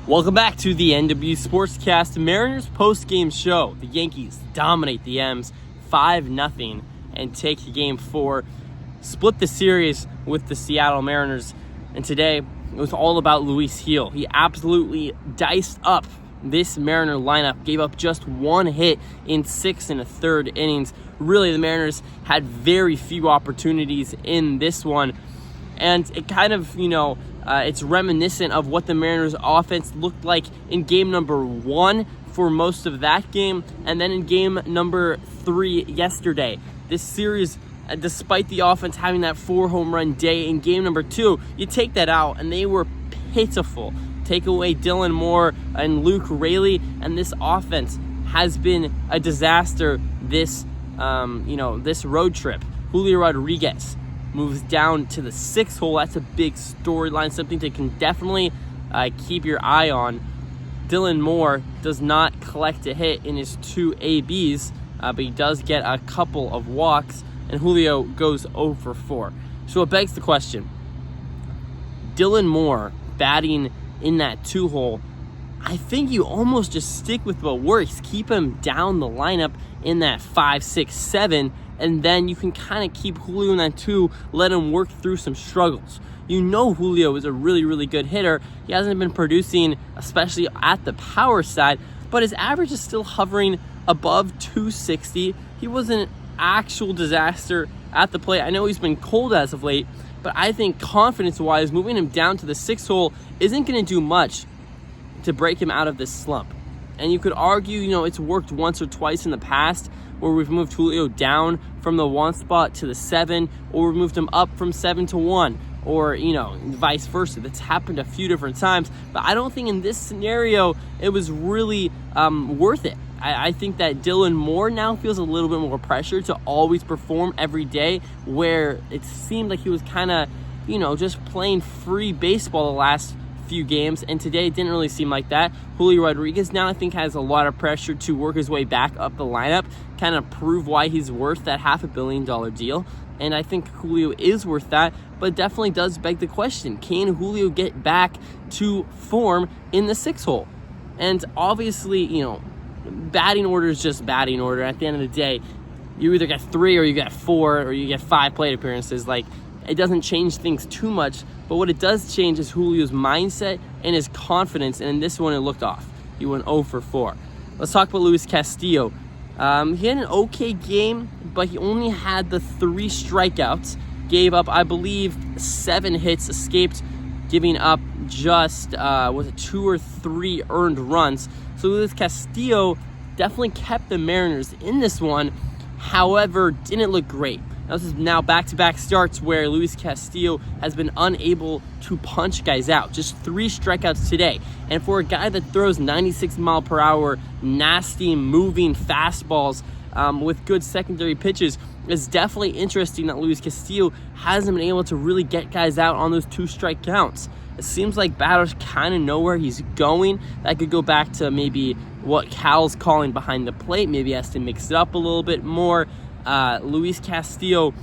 Welcome back to the NW Sportscast Mariners post-game show. The Yankees dominate the M's 5-0 and take Game 4, split the series with the Seattle Mariners. And today, it was all about Luis Gil. He absolutely diced up this Mariner lineup, gave up just one hit in 6 1/3 innings. Really, the Mariners had very few opportunities in this one. And it kind of, it's reminiscent of what the Mariners' offense looked like in game number 1 for most of that game, and then in game number 3 yesterday. This series, despite the offense having that 4-home run day in game number 2, you take that out, and they were pitiful. Take away Dylan Moore and Luke Raley, and this offense has been a disaster this road trip. Julio Rodriguez moves down to the 6th hole. That's a big storyline, something to can definitely keep your eye on. Dylan Moore does not collect a hit in his 2 ABs, but he does get a couple of walks, and Julio goes 0 for 4. So it begs the question, Dylan Moore batting in that 2 hole, I think you almost just stick with what works. Keep him down the lineup in that 5, 6, 7, and then you can kind of keep Julio in that 2, let him work through some struggles. You know Julio is a really, really good hitter. He hasn't been producing, especially at the power side, but his average is still hovering above 260. He was an actual disaster at the plate. I know he's been cold as of late, but I think confidence-wise, moving him down to the 6th hole isn't going to do much to break him out of this slump. And you could argue, it's worked once or twice in the past where we've moved Julio down from the 1 spot to the 7, or we've moved him up from 7 to 1, or, vice versa. That's happened a few different times, but I don't think in this scenario it was really worth it. I think that Dylan Moore now feels a little bit more pressure to always perform every day, where it seemed like he was kind of, just playing free baseball the last few games, and today it didn't really seem like that. Julio Rodriguez now I think has a lot of pressure to work his way back up the lineup, kind of prove why he's worth that $500 million deal, and I think Julio is worth that, but it definitely does beg the question, can Julio get back to form in the 6th hole? And obviously, batting order is just batting order. At the end of the day, you either get 3 or you get 4 or you get 5 plate appearances. It doesn't change things too much, but what it does change is Julio's mindset and his confidence, and in this one it looked off. He went 0 for 4. Let's talk about Luis Castillo. He had an okay game, but he only had the 3 strikeouts, gave up, I believe, 7 hits, escaped giving up just 2 or 3 earned runs. So Luis Castillo definitely kept the Mariners in this one, however, didn't look great. This is now back-to-back starts where Luis Castillo has been unable to punch guys out. Just 3 strikeouts today. And for a guy that throws 96-mile-per-hour, nasty, moving fastballs with good secondary pitches, it's definitely interesting that Luis Castillo hasn't been able to really get guys out on those 2-strike counts. It seems like batters kind of know where he's going. That could go back to maybe what Cal's calling behind the plate. Maybe he has to mix it up a little bit more. Luis Castillo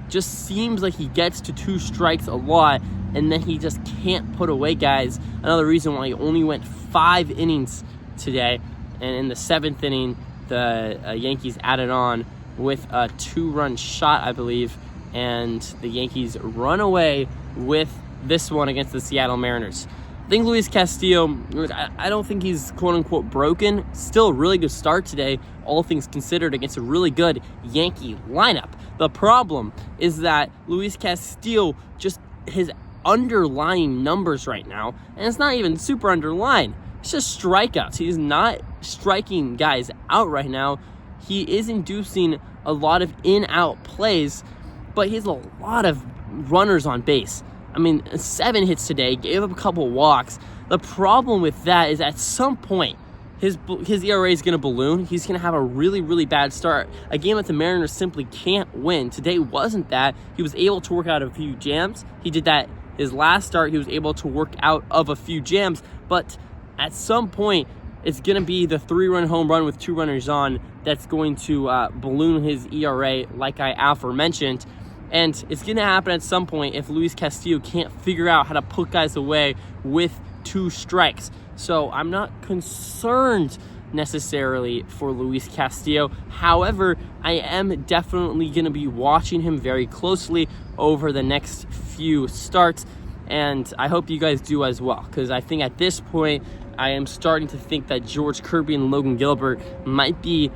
just seems like he gets to 2 strikes a lot, and then he just can't put away guys. Another reason why he only went 5 innings today, and in the 7th inning, the Yankees added on with a 2-run shot, I believe, and the Yankees run away with this one against the Seattle Mariners. I think Luis Castillo, I don't think he's quote-unquote broken. Still a really good start today, all things considered, against a really good Yankee lineup. The problem is that Luis Castillo, just his underlying numbers right now, and it's not even super underlying, it's just strikeouts. He's not striking guys out right now. He is inducing a lot of in-out plays, but he has a lot of runners on base. 7 hits today, gave up a couple walks. The problem with that is at some point, his ERA is going to balloon. He's going to have a really, really bad start. A game that the Mariners simply can't win. Today wasn't that. He was able to work out a few jams. He did that his last start. He was able to work out of a few jams. But at some point, it's going to be the 3-run home run with 2 runners on that's going to balloon his ERA, like I aforementioned. And it's going to happen at some point if Luis Castillo can't figure out how to put guys away with 2 strikes. So I'm not concerned necessarily for Luis Castillo. However, I am definitely going to be watching him very closely over the next few starts, and I hope you guys do as well, because I think at this point I am starting to think that George Kirby and Logan Gilbert might be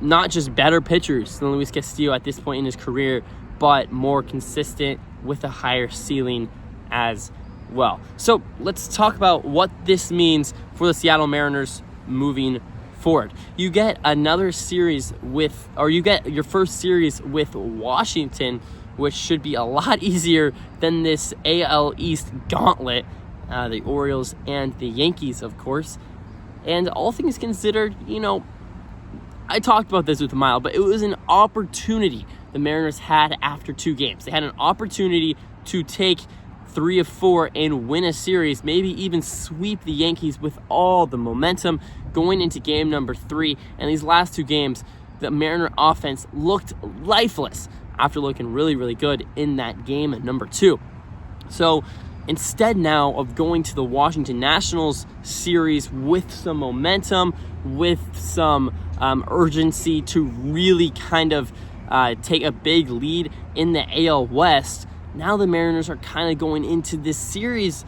not just better pitchers than Luis Castillo at this point in his career, but more consistent with a higher ceiling as well. So let's talk about what this means for the Seattle Mariners moving forward. You get another series you get your first series with Washington, which should be a lot easier than this AL East gauntlet, the Orioles and the Yankees, of course. And all things considered, I talked about this with Mile, but it was an opportunity the Mariners had after 2 games. They had an opportunity to take 3 of 4 and win a series, maybe even sweep the Yankees with all the momentum going into game number 3. And these last 2 games, the Mariner offense looked lifeless after looking really, really good in that game at number 2. So instead now of going to the Washington Nationals series with some momentum, with some urgency to really kind of take a big lead in the AL West, now the Mariners are kind of going into this series,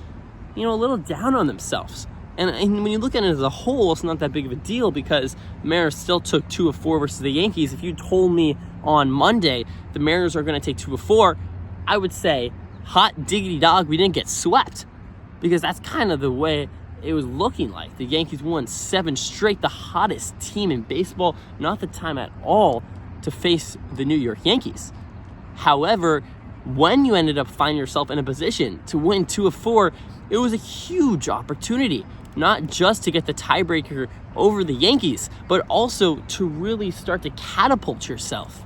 a little down on themselves. And when you look at it as a whole, it's not that big of a deal, because the Mariners still took 2 of 4 versus the Yankees. If you told me on Monday the Mariners are going to take 2 of 4, I would say, hot diggity dog, we didn't get swept, because that's kind of the way it was looking like. The Yankees won 7 straight, the hottest team in baseball, not the time at all to face the New York Yankees. However, when you ended up finding yourself in a position to win 2 of 4, it was a huge opportunity, not just to get the tiebreaker over the Yankees, but also to really start to catapult yourself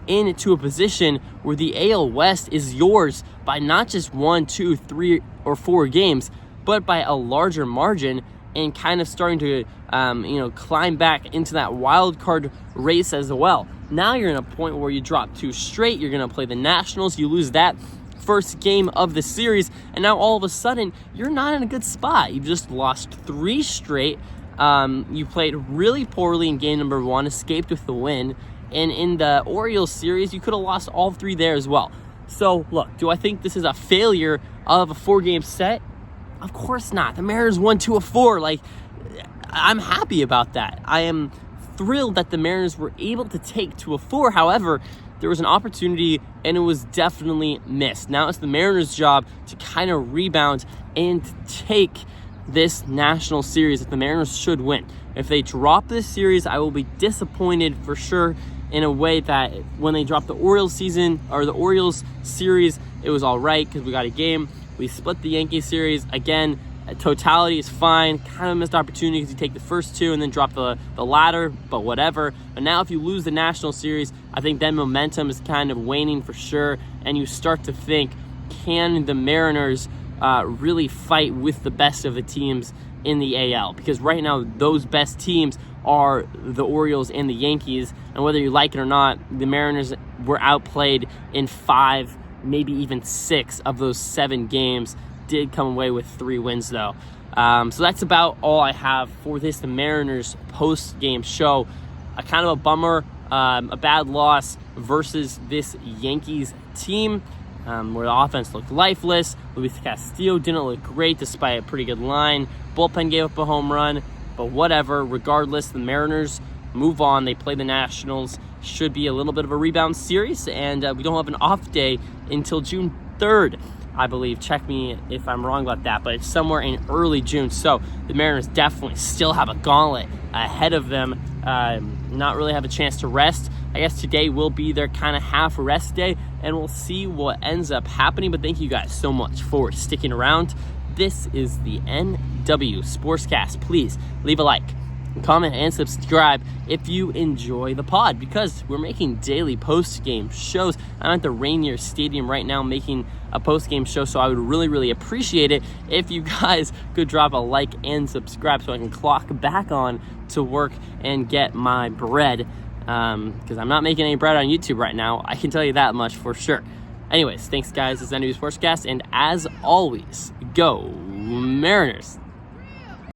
into a position where the AL West is yours by not just 1, 2, 3, or 4 games, but by a larger margin, and kind of starting to climb back into that wild card race as well. Now you're in a point where you drop 2 straight. You're going to play the Nationals. You lose that first game of the series, and now all of a sudden you're not in a good spot. You've just lost 3 straight. You played really poorly in game number 1, escaped with the win, and in the Orioles series you could have lost all 3 there as well. So look, do I think this is a failure of a 4-game set? Of course not. The Mariners won 2 of 4. I'm happy about that. I am thrilled that the Mariners were able to take 2 of 4. However, there was an opportunity, and it was definitely missed. Now it's the Mariners' job to kind of rebound and take this national series that the Mariners should win. If they drop this series, I will be disappointed for sure, in a way that when they dropped the Orioles series, it was all right because we got a game. We split the Yankees series. Again, totality is fine. Kind of missed opportunity because you take the first 2 and then drop the latter, but whatever. But now if you lose the national series, I think then momentum is kind of waning for sure, and you start to think, can the Mariners really fight with the best of the teams in the AL? Because right now those best teams are the Orioles and the Yankees, and whether you like it or not, the Mariners were outplayed in 5, maybe even 6 of those 7 games. Did come away with 3 wins though. So that's about all I have for this, the Mariners post-game show. A kind of a bummer, a bad loss versus this Yankees team, where the offense looked lifeless. Luis Castillo didn't look great despite a pretty good line. Bullpen gave up a home run, but whatever. Regardless, the Mariners move on. They play the Nationals. Should be a little bit of a rebound series, and we don't have an off day until June 3rd, I believe. Check me if I'm wrong about that, but it's somewhere in early June. So the Mariners definitely still have a gauntlet ahead of them. Not really have a chance to rest. I guess today will be their kind of half rest day, and we'll see what ends up happening. But thank you guys so much for sticking around. This is the NW Sportscast. Please leave a like, comment, and subscribe if you enjoy the pod, because we're making daily post-game shows. I'm at the Rainier Stadium right now making a post-game show, so I would really, really appreciate it if you guys could drop a like and subscribe so I can clock back on to work and get my bread, because I'm not making any bread on YouTube right now. I can tell you that much for sure. Anyways, thanks guys. This is NW Sportscast, and as always, go Mariners.